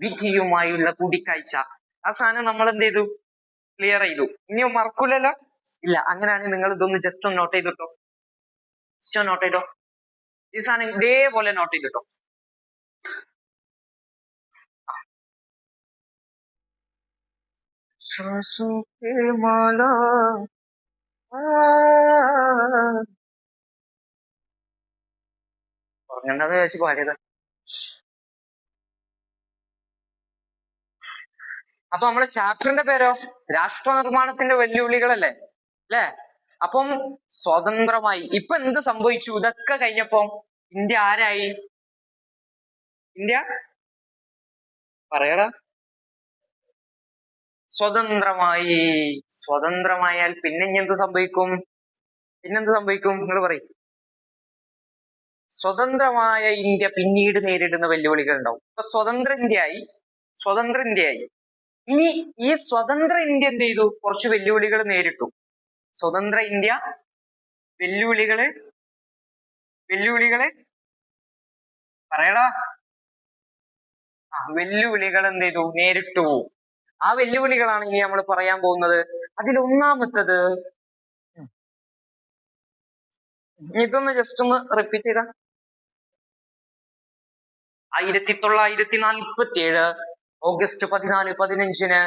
വിധിയുമായുള്ള കൂടിക്കാഴ്ച. ആ സാധനം നമ്മൾ എന്ത് ചെയ്തു? ക്ലിയർ ചെയ്തു. ഇനിയോ മറക്കൂലല്ലോ? ഇല്ല. അങ്ങനെയാണെങ്കിൽ നിങ്ങൾ ഇതൊന്ന് ജസ്റ്റ് ഒന്ന് നോട്ട് ചെയ്തിട്ടോ. ജസ്റ്റ് ഒന്ന് നോട്ട് ചെയ്തോ. ഈ സാധനം ഇതേപോലെ നോട്ട് ചെയ്തിട്ടോ. ഉറങ്ങേണ്ടത് വെച്ച് പാടിയത്. അപ്പൊ നമ്മുടെ ചാപ്റ്ററിന്റെ പേരോ രാഷ്ട്ര നിർമ്മാണത്തിന്റെ വെല്ലുവിളികളല്ലേ? അല്ലേ? അപ്പം സ്വതന്ത്രമായി ഇപ്പൊ എന്ത് സംഭവിച്ചു? ഇതൊക്കെ കഴിഞ്ഞപ്പോ ഇന്ത്യ ആരായി? ഇന്ത്യ പറയടാ. സ്വതന്ത്രമായി. സ്വതന്ത്രമായാൽ പിന്നെ ഇനി എന്ത് സംഭവിക്കും? പിന്നെന്ത് സംഭവിക്കും? നിങ്ങൾ പറയും. സ്വതന്ത്രമായ ഇന്ത്യ പിന്നീട് നേരിടുന്ന വെല്ലുവിളികൾ ഉണ്ടാവും. ഇപ്പൊ സ്വതന്ത്ര ഇന്ത്യയായി. ഇനി ഈ സ്വതന്ത്ര ഇന്ത്യ എന്ത് ചെയ്തു? കുറച്ച് വെല്ലുവിളികൾ നേരിട്ടു. സ്വതന്ത്ര ഇന്ത്യ വെല്ലുവിളികള് പറയടാ. വെല്ലുവിളികൾ എന്ത് ചെയ്തു? നേരിട്ടു. ആ വെല്ലുവിളികളാണ് ഇനി നമ്മൾ പറയാൻ പോകുന്നത്. അതിലൊന്നാമത്തത് ഇതൊന്ന് ജസ്റ്റ് ഒന്ന് റിപ്പീറ്റ് ചെയ്ത. 1947 ഓഗസ്റ്റ് 14-15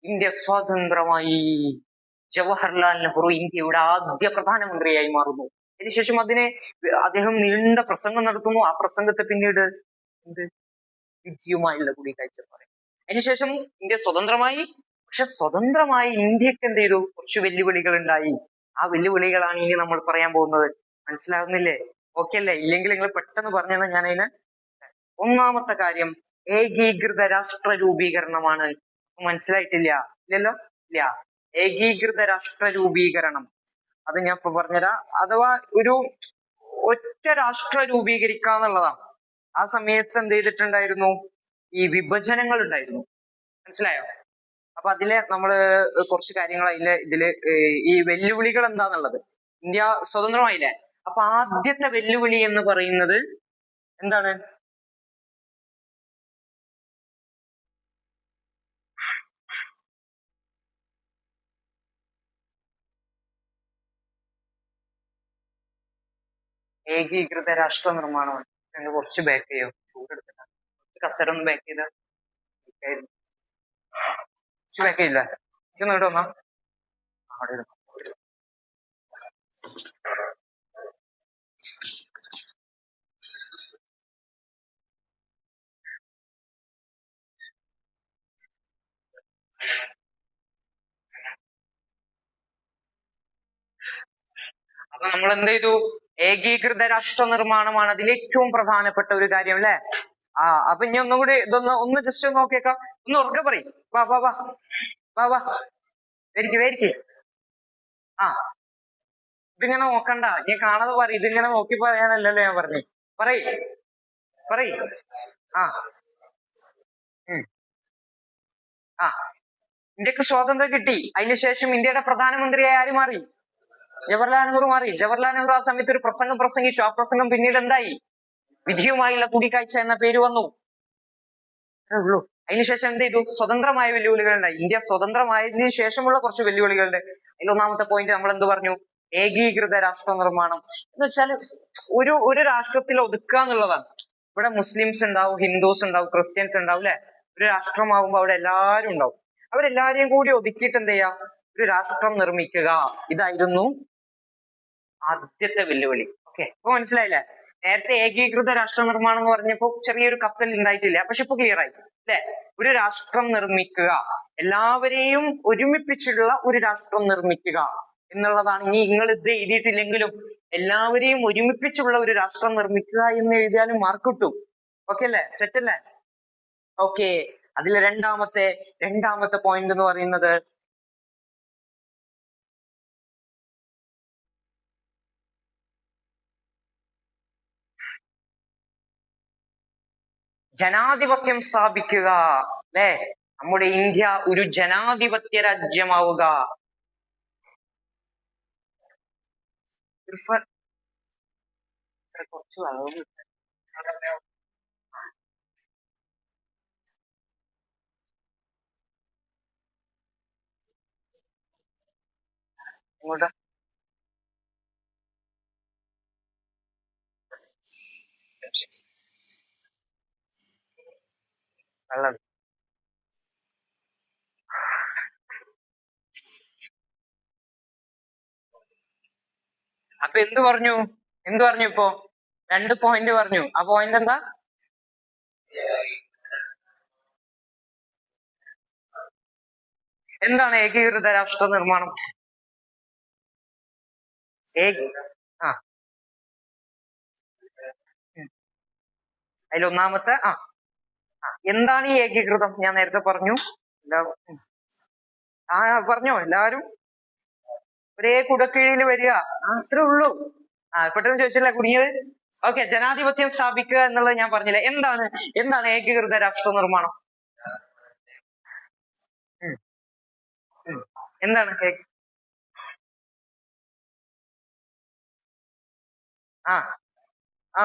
ഇന്ത്യ സ്വതന്ത്രമായി. ജവഹർലാൽ നെഹ്റു ഇന്ത്യയുടെ ആദ്യ പ്രധാനമന്ത്രിയായി മാറുന്നു. അതിനുശേഷം അദ്ദേഹം നീണ്ട പ്രസംഗം നടത്തുന്നു. ആ പ്രസംഗത്തെ പിന്നീട് വിധിയുമായുള്ള കൂടിക്കാഴ്ച പറയും. അതിനുശേഷം ഇന്ത്യ സ്വതന്ത്രമായി. പക്ഷെ സ്വതന്ത്രമായി ഇന്ത്യക്ക് എന്ത് ചെയ്തു? കുറച്ച് വെല്ലുവിളികൾ ഉണ്ടായി. ആ വെല്ലുവിളികളാണ് ഇനി നമ്മൾ പറയാൻ പോകുന്നത്. മനസ്സിലാകുന്നില്ലേ? ഓക്കെ അല്ലേ? ഇല്ലെങ്കിൽ നിങ്ങൾ പെട്ടെന്ന് പറഞ്ഞാൽ ഞാൻ അതിന്. ഒന്നാമത്തെ കാര്യം ഏകീകൃത രാഷ്ട്ര രൂപീകരണമാണ്. മനസ്സിലായിട്ടില്ല? ഇല്ലല്ലോ? ഇല്ല. ഏകീകൃത രാഷ്ട്ര രൂപീകരണം അത് ഞാൻ ഇപ്പൊ പറഞ്ഞുതരാം. അഥവാ ഒരു ഒറ്റ രാഷ്ട്ര രൂപീകരിക്കാന്നുള്ളതാണ്. ആ സമയത്ത് എന്ത് ചെയ്തിട്ടുണ്ടായിരുന്നു? ഈ വിഭജനങ്ങൾ ഉണ്ടായിരുന്നു. മനസ്സിലായോ? അപ്പൊ അതില് നമ്മള് കുറച്ച് കാര്യങ്ങൾ ഇതില് ഈ വെല്ലുവിളികൾ എന്താന്നുള്ളത്. ഇന്ത്യ സ്വതന്ത്രമായില്ലേ? അപ്പൊ ആദ്യത്തെ വെല്ലുവിളി എന്ന് പറയുന്നത് എന്താണ്? ഏകീകൃത രാഷ്ട്ര നിർമ്മാണമാണ്. കുറച്ച് ബാക്ക് ചെയ്യോ? ചൂടെടുത്തില്ല. കസര ഒന്ന് ബാക്ക് ചെയ്ത. കുറച്ച് ബാക്ക് ചെയ്യില്ല. ഇങ്ങോട്ട് വന്നാ അവിടെ. അപ്പൊ നമ്മൾ എന്ത് ചെയ്തു? ഏകീകൃത രാഷ്ട്ര നിർമ്മാണമാണ് അതിൽ ഏറ്റവും പ്രധാനപ്പെട്ട ഒരു കാര്യം, അല്ലെ? അപ്പൊ ഇനി ഒന്നും കൂടി ഒന്ന് ജസ്റ്റ് നോക്കിയേക്കാം. ഒന്ന് ഉറക്കെ പറയും. വാ വാ വാ വാ വാ വേരിക്ക്. ഇതിങ്ങനെ നോക്കണ്ട. ഞാൻ കാണാതെ പറയും. ഇതിങ്ങനെ നോക്കി പറയാനല്ലല്ലോ ഞാൻ പറഞ്ഞു. പറയ്. ഇന്ത്യക്ക് സ്വാതന്ത്ര്യം കിട്ടി. അതിനുശേഷം ഇന്ത്യയുടെ പ്രധാനമന്ത്രിയായി ആര് മാറി? ജവഹർലാൽ നെഹ്റു മാറി. ജവഹർലാൽ നെഹ്റു ആ സമയത്ത് ഒരു പ്രസംഗം പ്രസംഗിച്ചു. ആ പ്രസംഗം പിന്നീട് എന്തായി? വിധിയുമായുള്ള കൂടിക്കാഴ്ച എന്ന പേര് വന്നു. ഉള്ളൂ. അതിനുശേഷം എന്ത് ചെയ്തു? സ്വതന്ത്രമായ വെല്ലുവിളികൾ ഉണ്ടായി. ഇന്ത്യ സ്വതന്ത്രമായതിനു ശേഷമുള്ള കുറച്ച് വെല്ലുവിളികളുണ്ട്. അതിലൊന്നാമത്തെ പോയിന്റ് നമ്മൾ എന്ത് പറഞ്ഞു? ഏകീകൃത രാഷ്ട്ര നിർമ്മാണം എന്ന് വെച്ചാൽ ഒരു രാഷ്ട്രത്തിൽ ഒതുക്കുക എന്നുള്ളതാണ്. ഇവിടെ മുസ്ലിംസ് ഉണ്ടാവും, ഹിന്ദുസ് ഉണ്ടാവും, ക്രിസ്ത്യൻസ് ഉണ്ടാവും, അല്ലെ? ഒരു രാഷ്ട്രമാകുമ്പോൾ അവിടെ എല്ലാവരും ഉണ്ടാവും. അവരെല്ലാരെയും കൂടി ഒതുക്കിയിട്ട് എന്ത് ചെയ്യാം? ഒരു രാഷ്ട്രം നിർമ്മിക്കുക. ഇതായിരുന്നു ആദ്യത്തെ വെല്ലുവിളി. ഓക്കെ, ഇപ്പൊ മനസ്സിലായില്ലേ? നേരത്തെ ഏകീകൃത രാഷ്ട്ര നിർമ്മാണം എന്ന് പറഞ്ഞപ്പോ ചെറിയൊരു കത്തൽ ഉണ്ടായിട്ടില്ല. പക്ഷെ ഇപ്പൊ ക്ലിയർ ആയി, അല്ലെ? ഒരു രാഷ്ട്രം നിർമ്മിക്കുക, എല്ലാവരെയും ഒരുമിപ്പിച്ചുള്ള ഒരു രാഷ്ട്രം നിർമ്മിക്കുക എന്നുള്ളതാണ്. ഇനി നിങ്ങൾ ഇത് എഴുതിയിട്ടില്ലെങ്കിലും എല്ലാവരെയും ഒരുമിപ്പിച്ചുള്ള ഒരു രാഷ്ട്രം നിർമ്മിക്കുക എന്ന് എഴുതിയാലും മാർക്ക് കിട്ടും. ഓക്കെ അല്ലേ? സെറ്റ് അല്ലേ? ഓക്കെ. അതിലെ രണ്ടാമത്തെ പോയിന്റ് എന്ന് പറയുന്നത് ജനാധിപത്യം സ്ഥാപിക്കുക, അല്ലെ? നമ്മുടെ ഇന്ത്യ ഒരു ജനാധിപത്യ രാജ്യമാവുക. കുറച്ച് ഇങ്ങോട്ട് വെള്ളം. അപ്പൊ എന്ത് പറഞ്ഞു ഇപ്പോ 2 പോയിന്റ് പറഞ്ഞു. ആ പോയിന്റ് എന്താ? എന്താണ് ഏകീകൃത രാഷ്ട്ര നിർമ്മാണം? ആ അതിലൊന്നാമത്തെ എന്താണ് ഈ ഏകീകൃതം? ഞാൻ നേരത്തെ പറഞ്ഞു. പറഞ്ഞോ എല്ലാവരും. ഒരേ കുടക്കീഴിൽ വരിക, അത്രേ ഉള്ളൂ. പെട്ടെന്ന് ചോദിച്ചില്ല കുടുങ്ങിയത്. ഓക്കെ, ജനാധിപത്യം സ്ഥാപിക്കുക എന്നുള്ളത് ഞാൻ പറഞ്ഞില്ലേ. എന്താണ് ഏകീകൃത രാഷ്ട്ര നിർമ്മാണം? എന്താണ് ആ ആ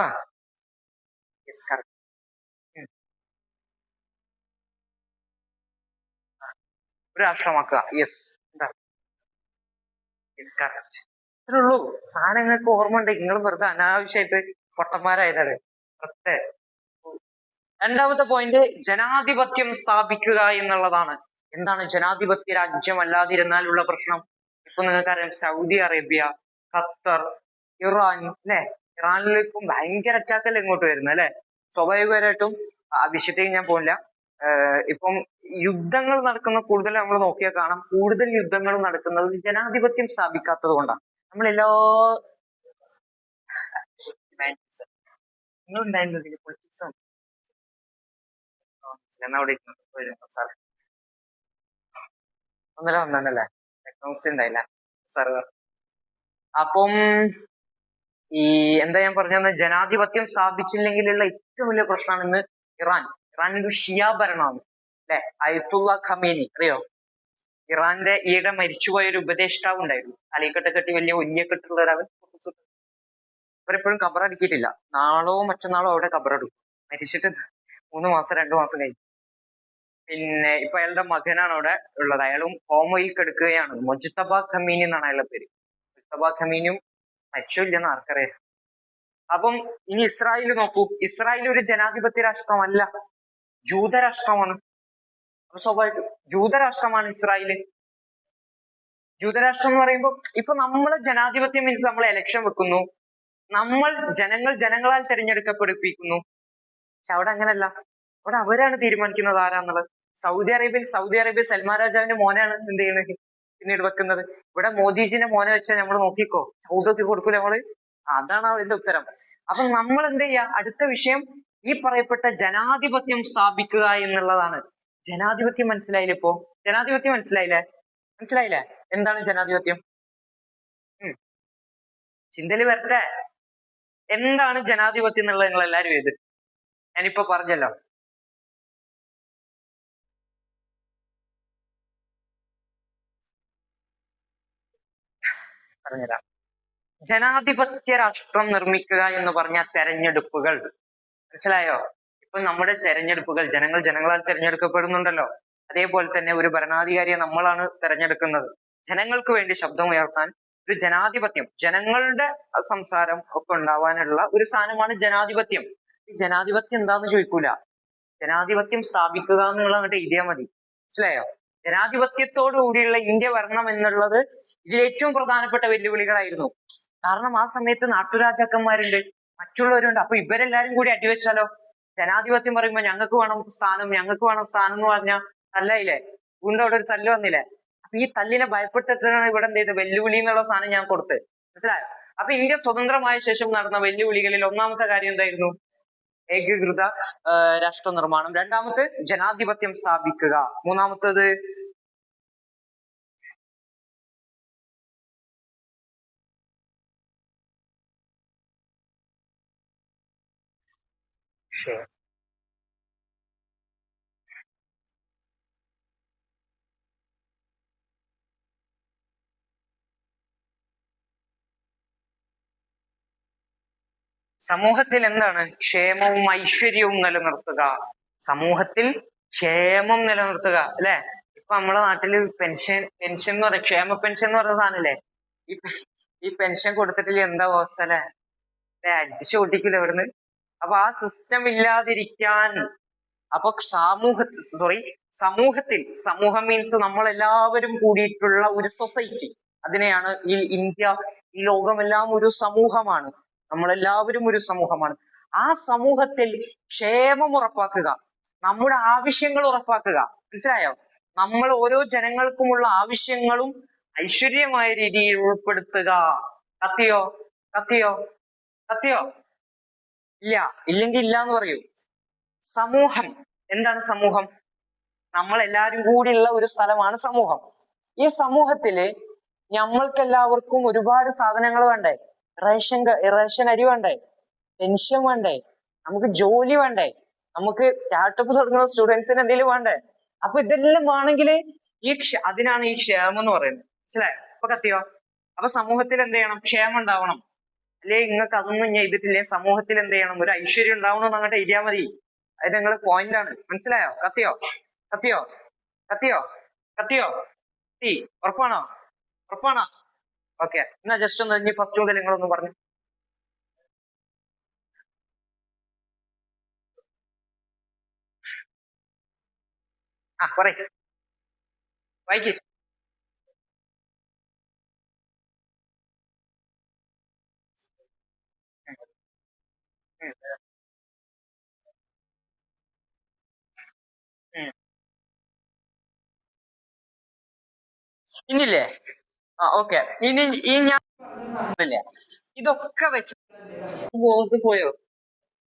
യെസ് കറക്റ്റ്. ഒരു രാഷ്ട്രമാക്കുക. യെസ്, എന്താ? Yes correct. അത്രേ ഉള്ളൂ. സാധനങ്ങൾക്ക് ഓർമ്മ ഉണ്ട്. നിങ്ങൾ വെറുതെ അനാവശ്യമായിട്ട് പൊട്ടന്മാരായതാണ്. രണ്ടാമത്തെ പോയിന്റ് ജനാധിപത്യം സ്ഥാപിക്കുക എന്നുള്ളതാണ്. എന്താണ് ജനാധിപത്യ രാജ്യമല്ലാതിരുന്നാലുള്ള പ്രശ്നം? ഇപ്പൊ നിങ്ങൾക്കറിയാം, സൗദി അറേബ്യ, ഖത്തർ, ഇറാൻ അല്ലെ? ഇറാനിലേക്കും ഭയങ്കര അറ്റാക്കല്ലേ ഇങ്ങോട്ട് വരുന്നത് അല്ലെ? സ്വാഭാവികമായിട്ടും ആ വിഷയത്തേക്ക് ഞാൻ പോകില്ല. ഇപ്പം യുദ്ധങ്ങൾ നടക്കുന്ന കൂടുതൽ നമ്മൾ നോക്കിയാൽ കാണാം, കൂടുതൽ യുദ്ധങ്ങൾ നടക്കുന്നത് ജനാധിപത്യം സ്ഥാപിക്കാത്തത് കൊണ്ടാണ്. നമ്മളെല്ലാ നിങ്ങളുണ്ടായിരുന്നത് പൊളിറ്റിക്സും സാർ ഒന്നല്ലേ എക്കണോമിക്സ് ഉണ്ടായില്ല സാറ്. അപ്പം ഈ എന്താ ഞാൻ പറഞ്ഞത്, ജനാധിപത്യം സ്ഥാപിച്ചില്ലെങ്കിലുള്ള ഏറ്റവും വലിയ പ്രശ്നമാണ് ഇന്ന് ഇറാനൊരു ഷിയ ഭരണമാണ് അല്ലെ? അയത്തുള്ള ഖമേനി അറിയോ? ഇറാന്റെ ഈയിടെ മരിച്ചുപോയ ഒരു ഉപദേഷ്ടാവ് ഉണ്ടായിരുന്നു, തലയിക്കെട്ട് കെട്ടി വലിയ ഒല്ലിയെക്കെട്ടുള്ള ഒരാൾ. അവരെപ്പോഴും കബറടിക്കിട്ടില്ല. നാളോ മറ്റന്നാളോ അവിടെ കബറെടുക്കും. മരിച്ചിട്ട് 3 മാസം 2 മാസം കഴിഞ്ഞു. പിന്നെ ഇപ്പൊ അയാളുടെ മകനാണ് അവിടെ ഉള്ളത്. അയാളും ഹോമോയിൽ കെടുക്കുകയാണ്. മൊജ്തബ ഖമീനി എന്നാണ് അയാളുടെ പേര്. മൊജ്തബ ഖമീനിയും മരിച്ചില്ലെന്ന് ആർക്കറിയാം. അപ്പം ഇനി ഇസ്രായേൽ നോക്കൂ. ഇസ്രായേൽ ഒരു ജനാധിപത്യ രാഷ്ട്രമല്ല, ജൂതരാഷ്ട്രമാണ്. അപ്പൊ സ്വാഭാവികം ജൂതരാഷ്ട്രമാണ് ഇസ്രായേല്. ജൂതരാഷ്ട്രം എന്ന് പറയുമ്പോൾ ഇപ്പൊ നമ്മള് ജനാധിപത്യം മീൻസ് നമ്മൾ എലക്ഷൻ വെക്കുന്നു, നമ്മൾ ജനങ്ങളാൽ തിരഞ്ഞെടുക്കപ്പെടുപ്പിക്കുന്നു. പക്ഷെ അവിടെ അങ്ങനല്ല. അവിടെ അവരാണ് തീരുമാനിക്കുന്നത് ആരാന്നുള്ളത്. സൗദി അറേബ്യ സൽമാൻ രാജാവിന്റെ മോനാണ് എന്ത് ചെയ്യുന്നത് പിന്നീട് വെക്കുന്നത്. ഇവിടെ മോദിജിന്റെ മോനെ വെച്ചാൽ നമ്മൾ നോക്കിക്കോ, സൗദൊക്കെ കൊടുക്കൂല നമ്മള്. അതാണ് അതിന്റെ ഉത്തരം. അപ്പൊ നമ്മൾ എന്ത് ചെയ്യാ? അടുത്ത വിഷയം ഈ പറയപ്പെട്ട ജനാധിപത്യം സ്ഥാപിക്കുക എന്നുള്ളതാണ്. ജനാധിപത്യം മനസ്സിലായില്ലേ? ഇപ്പോ ജനാധിപത്യം മനസ്സിലായില്ലേ? എന്താണ് ജനാധിപത്യം? ചിന്തയിൽ വരട്ടെ. എന്താണ് ജനാധിപത്യം എന്നുള്ളത് നിങ്ങൾ എല്ലാരും ഏത്? ഞാനിപ്പോ പറഞ്ഞല്ലോ. പറഞ്ഞുതരാം. ജനാധിപത്യ രാഷ്ട്രം നിർമ്മിക്കുക എന്ന് പറഞ്ഞ തെരഞ്ഞെടുപ്പുകൾ, മനസ്സിലായോ? ഇപ്പൊ നമ്മുടെ തെരഞ്ഞെടുപ്പുകൾ ജനങ്ങളാൽ തെരഞ്ഞെടുക്കപ്പെടുന്നുണ്ടല്ലോ. അതേപോലെ തന്നെ ഒരു ഭരണാധികാരിയെ നമ്മളാണ് തെരഞ്ഞെടുക്കുന്നത്. ജനങ്ങൾക്ക് വേണ്ടി ശബ്ദമുയർത്താൻ ഒരു ജനാധിപത്യം, ജനങ്ങളുടെ സംസാരം ഒക്കെ ഉണ്ടാവാനുള്ള ഒരു സ്ഥാനമാണ് ജനാധിപത്യം. ഈ ജനാധിപത്യം എന്താന്ന് ചോദിക്കൂല. ജനാധിപത്യം സ്ഥാപിക്കുക എന്നുള്ള അങ്ങോട്ട് എഴുതിയാൽ മതി. മനസ്സിലായോ? ജനാധിപത്യത്തോടു കൂടിയുള്ള ഇന്ത്യ വരണം എന്നുള്ളത് ഇതിൽ ഏറ്റവും പ്രധാനപ്പെട്ട വെല്ലുവിളികളായിരുന്നു. കാരണം ആ സമയത്ത് നാട്ടുരാജാക്കന്മാരുണ്ട്, മറ്റുള്ളവരുണ്ട്. അപ്പൊ ഇവരെല്ലാരും കൂടി അടിവെച്ചാലോ? ജനാധിപത്യം പറയുമ്പോ ഞങ്ങൾക്ക് വേണം സ്ഥാനം എന്ന് പറഞ്ഞാൽ തല്ലായില്ലേ? വീണ്ടും അവിടെ ഒരു തല്ല് വന്നില്ലേ? അപ്പൊ ഈ തല്ലിനെ ഭയപ്പെട്ടിട്ടാണ് ഇവിടെ എന്ത് ചെയ്ത് വെല്ലുവിളി എന്നുള്ള സാധനം ഞാൻ കൊടുത്തത്. മനസ്സിലായോ? അപ്പൊ ഇന്ത്യ സ്വതന്ത്രമായ ശേഷം നടന്ന വെല്ലുവിളികളിൽ ഒന്നാമത്തെ കാര്യം എന്തായിരുന്നു? ഏകീകൃത രാഷ്ട്ര നിർമ്മാണം. രണ്ടാമത്തെ ജനാധിപത്യം സ്ഥാപിക്കുക. മൂന്നാമത്തത് സമൂഹത്തിൽ എന്താണ് ക്ഷേമവും ഐശ്വര്യവും നിലനിർത്തുക. സമൂഹത്തിൽ ക്ഷേമം നിലനിർത്തുക അല്ലെ? ഇപ്പൊ നമ്മളെ നാട്ടില് പെൻഷൻ എന്ന് പറയും, ക്ഷേമ പെൻഷൻ എന്ന് പറയുന്ന സാധനല്ലേ? ഈ ഈ പെൻഷൻ കൊടുത്തിട്ടില്ല എന്താ അവസ്ഥ അല്ലെ? അടിച്ചു പൊട്ടിക്കില്ല ഇവിടുന്ന്. അപ്പൊ ആ സിസ്റ്റം ഇല്ലാതിരിക്കാൻ, അപ്പൊ സമൂഹം മീൻസ് നമ്മളെല്ലാവരും കൂടിയിട്ടുള്ള ഒരു സൊസൈറ്റി, അതിനെയാണ് ഈ ഇന്ത്യ, ഈ ലോകമെല്ലാം ഒരു സമൂഹമാണ്, നമ്മളെല്ലാവരും ഒരു സമൂഹമാണ്. ആ സമൂഹത്തിൽ ക്ഷേമം ഉറപ്പാക്കുക, നമ്മുടെ ആവശ്യങ്ങൾ ഉറപ്പാക്കുക. മനസ്സിലായോ? നമ്മൾ ഓരോ ജനങ്ങൾക്കുമുള്ള ആവശ്യങ്ങളും ഐശ്വര്യമായ രീതിയിൽ ഉൾപ്പെടുത്തുക. കത്തിയോ? കത്തിയോ? കത്തിയോ? ഇല്ല. ഇല്ലെങ്കിൽ ഇല്ല എന്ന് പറയൂ. സമൂഹം എന്താണ്? സമൂഹം നമ്മൾ എല്ലാവരും കൂടിയുള്ള ഒരു സ്ഥലമാണ് സമൂഹം. ഈ സമൂഹത്തില് നമ്മൾക്കെല്ലാവർക്കും ഒരുപാട് സാധനങ്ങൾ വേണ്ടേ? റേഷൻ അരി വേണ്ടേ? പെൻഷൻ വേണ്ടേ? നമുക്ക് ജോലി വേണ്ടേ? നമുക്ക് സ്റ്റാർട്ടപ്പ് തുടങ്ങുന്ന സ്റ്റുഡൻസിന് എന്തെങ്കിലും വേണ്ടേ? അപ്പൊ ഇതെല്ലാം വേണമെങ്കിൽ അതിനാണ് ഈ ക്ഷേമം എന്ന് പറയുന്നത്. മനസ്സിലായോ? അപ്പൊ കത്തിയോ? അപ്പൊ സമൂഹത്തിൽ എന്ത് ചെയ്യണം? ക്ഷേമം ഉണ്ടാവണം. അല്ലെ നിങ്ങൾക്ക് അതൊന്നും ചെയ്തിട്ടില്ലേ സമൂഹത്തിൽ എന്ത് ചെയ്യണം? ഒരു ഐശ്വര്യം ഉണ്ടാവണമെന്ന് അങ്ങോട്ട് എഴുതിയാൽ മതി. അത് നിങ്ങള് പോയിന്റ് ആണ്. മനസ്സിലായോ? കത്തിയോ? കത്തിയോ? കത്തിയോ? കത്തിയോ? ഉറപ്പാണോ? ഉറപ്പാണോ? ഓക്കെ, എന്നാ ജസ്റ്റ് ഒന്ന് ഇനി ഫസ്റ്റ് മുതൽ നിങ്ങളൊന്ന് പറഞ്ഞു. പറയ്, വായിക്ക്. ഇനിയില്ലേ? ഓക്കെ, ഇനി ഈ ഞാൻ ഇതൊക്കെ വെച്ച് പോയോ?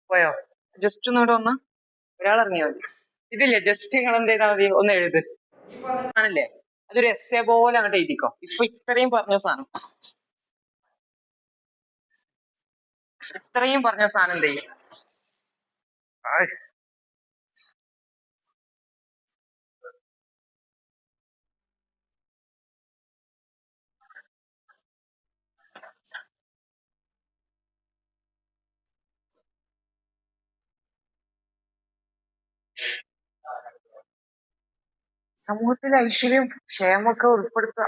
പോയോ? ജസ്റ്റ് ഒന്നുകൂടെ ഒന്ന് ഒരാൾ ഇറങ്ങിയോ? ഇതില്ലേ, ജസ്റ്റ് നിങ്ങൾ എന്ത് ചെയ്താൽ മതി, ഒന്ന് എഴുത്. ഈ പറഞ്ഞ സാധനല്ലേ, അതൊരു എസ്സേ പോലെ അങ്ങോട്ട് എഴുതിക്കോ. ഇപ്പൊ ഇത്രയും പറഞ്ഞ സാധനം എന്ത് ചെയ്യും? സമൂഹത്തിലെ ഐശ്വര്യം ക്ഷേമമൊക്കെ ഉൾപ്പെടുത്തുക.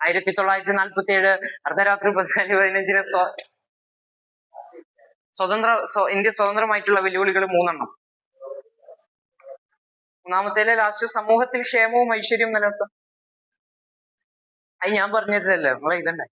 1947 അർദ്ധരാത്രി 14:15 ഇന്ത്യ സ്വതന്ത്രമായിട്ടുള്ള വെല്ലുവിളികൾ 3. മൂന്നാമത്തേലെ ലാസ്റ്റ് സമൂഹത്തിൽ ക്ഷേമവും ഐശ്വര്യവും നിലനിർത്തും. അത് ഞാൻ പറഞ്ഞതല്ലേ, നമ്മളെ ഇതന്നെ.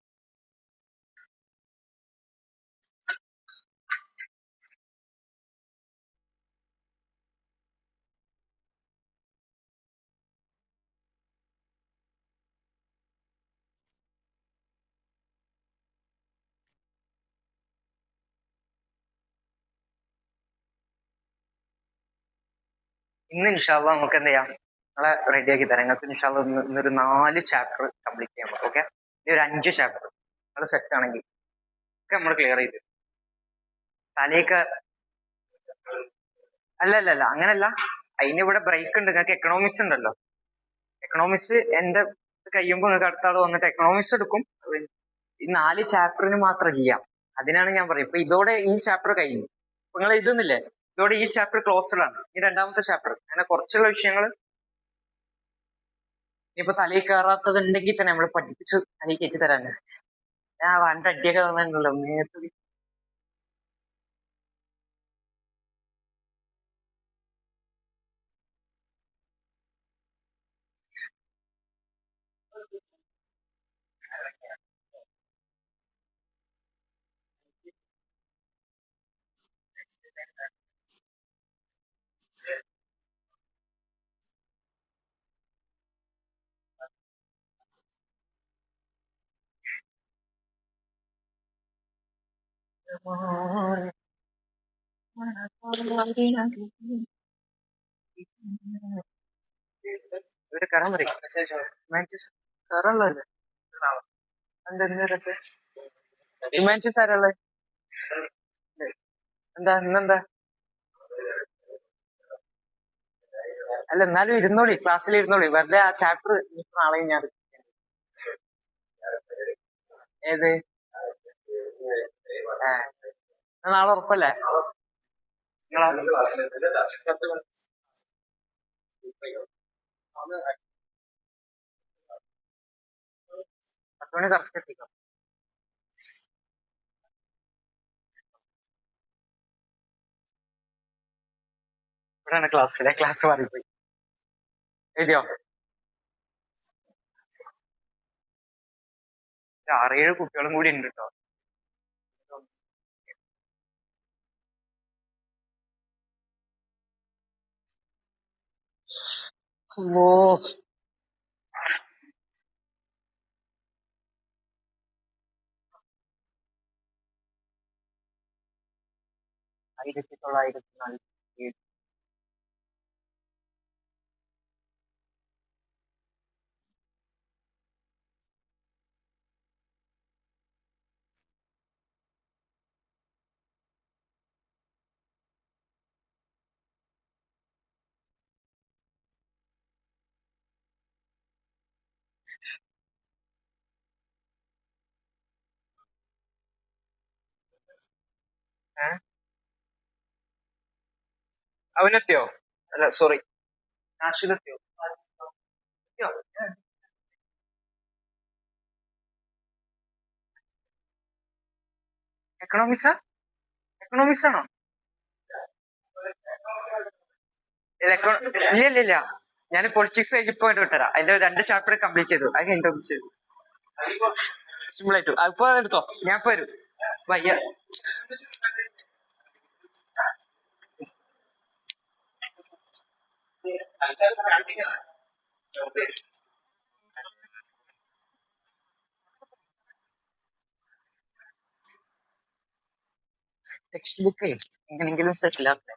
ഇന്ന് ഇൻഷാല്ലാ നമുക്ക് എന്ത് ചെയ്യാം, നമ്മളെ റെഡിയാക്കി തരാം. നിങ്ങൾക്ക് ഇൻഷാല്ലാ ഇന്നൊരു 4 ചാപ്റ്റർ കംപ്ലീറ്റ് ചെയ്യാൻ പറ്റും. ഓക്കെ, ഇനി ഒരു 5 ചാപ്റ്റർ അത് സെറ്റ് ആണെങ്കിൽ ഒക്കെ നമ്മൾ ക്ലിയർ ചെയ്ത് തലേക്ക്. അല്ല അങ്ങനല്ല, അതിനിവിടെ ബ്രേക്ക് ഉണ്ട്. നിങ്ങൾക്ക് എക്കണോമിക്സ് ഉണ്ടല്ലോ, എക്കണോമിക്സ് എന്റെ കഴിയുമ്പോൾ നിങ്ങൾക്ക് അടുത്ത ആൾ വന്നിട്ട് എക്കണോമിക്സ് എടുക്കും. ഈ 4 ചാപ്റ്ററിന് മാത്രം ഇല്ല, അതിനാണ് ഞാൻ പറയും. ഇപ്പൊ ഇതോടെ ഈ ചാപ്റ്റർ കഴിഞ്ഞു. ഇപ്പൊ നിങ്ങൾ എഴുതുന്നില്ലേ, ഇതോടെ ഈ ചാപ്റ്റർ ക്ലോസ്ഡ് ആണ്. ഈ 2ാമത്തെ ചാപ്റ്റർ അങ്ങനെ കുറച്ചുള്ള വിഷയങ്ങൾ ഇനിയിപ്പോ തലയിൽ കയറാത്തത് ഉണ്ടെങ്കിൽ തന്നെ നമ്മൾ പഠിപ്പിച്ച് തലയിൽ കയറ്റി തരാൻ. ഞാൻ വണ്ട അടിയൊക്കെ തന്നിട്ടുണ്ടല്ലോ നേരത്തെ. ഇവിടെ കയറാൻ പറയും. കയറാനുള്ളതല്ലേ? ഹ്യൂമാനിറ്റീസ് ആരല്ലേ? എന്താ ഇന്നെന്താ? അല്ല എന്നാലും ഇരുന്നോളി, ക്ലാസ്സിൽ ഇരുന്നോളി. വെറുതെ ആ ചാപ്റ്റർ നാളെ ഞാൻ ഏത് നാളെ ഉറപ്പല്ലേ? കറക്റ്റ് എത്തിക്കാം. ഇവിടെയാണ് ക്ലാസ് മാറിപ്പോയി. എഴുതിയോ? 6-7 കുട്ടികളും കൂടി ഉണ്ട് കേട്ടോ. ഓ 1947. അവനെത്തിയോ? അല്ല സോറി, നാഷിദെത്തിയോ? എക്കണോമിക്സാ? എക്കണോമിക്സ് ആണോ? ഇല്ല, ഞാൻ പൊളിറ്റിക്സ് കഴിഞ്ഞപ്പോ വിട്ടരാം. അതിന്റെ 2 ചാപ്റ്റർ കംപ്ലീറ്റ് ചെയ്തു. അത് കഴിഞ്ഞിട്ട് ചെയ്തു. സിമ്പിൾ ആയിട്ടു. അതിപ്പോ എടുത്തോ, ഞാൻ ഇപ്പൊ വരും. വയ്യ. ടെക്സ്റ്റ് ബുക്ക് എങ്ങനെങ്കിലും സെറ്റിൽ ആക്കേ.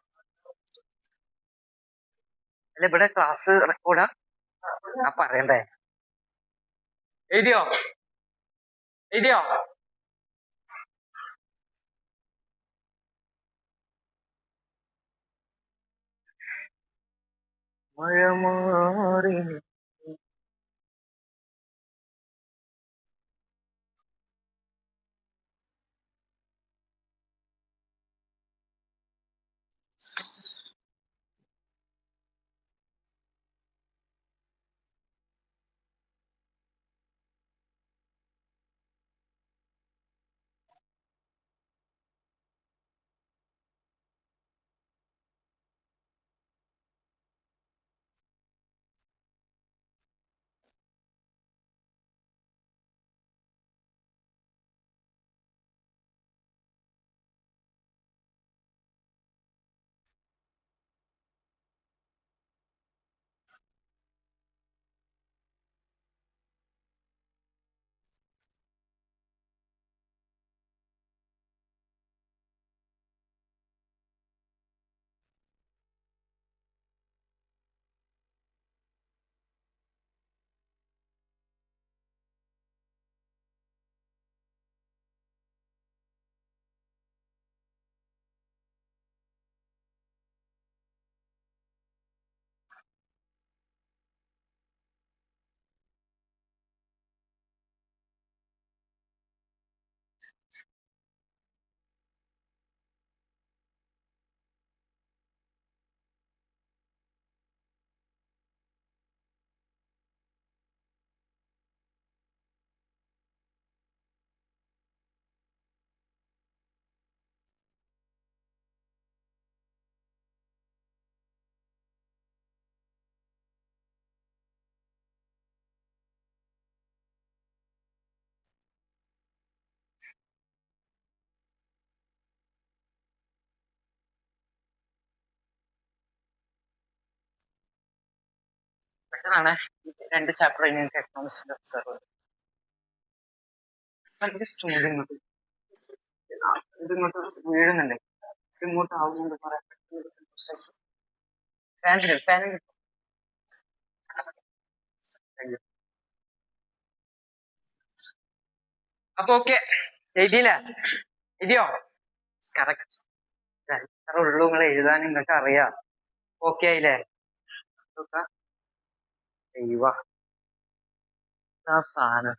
അല്ല ഇവിടെ ക്ലാസ് റെക്കോർഡാ? ആ പറയണ്ടേ? എഴുതിയോ? മഴ മാറി പെട്ടെന്നാണ് 2 ചാപ്റ്റർ നിങ്ങൾക്ക് എക്കണോമിക്സിന്റെ ഒബ്സർവ് ജസ്റ്റ് ഇതിങ്ങോട്ട് വീഴുന്നുണ്ട്. ഇങ്ങോട്ട് ആവുന്നുണ്ട്. ഫാനിന് അപ്പൊ ഓക്കെ. എഴുതിയോ? കറക്റ്റ്. എത്ര ഉള്ളൂ നിങ്ങൾ എഴുതാൻ, നിങ്ങൾക്ക് അറിയാം. ഓക്കെ ആയില്ലേ? ദൈവ ആ സാധനം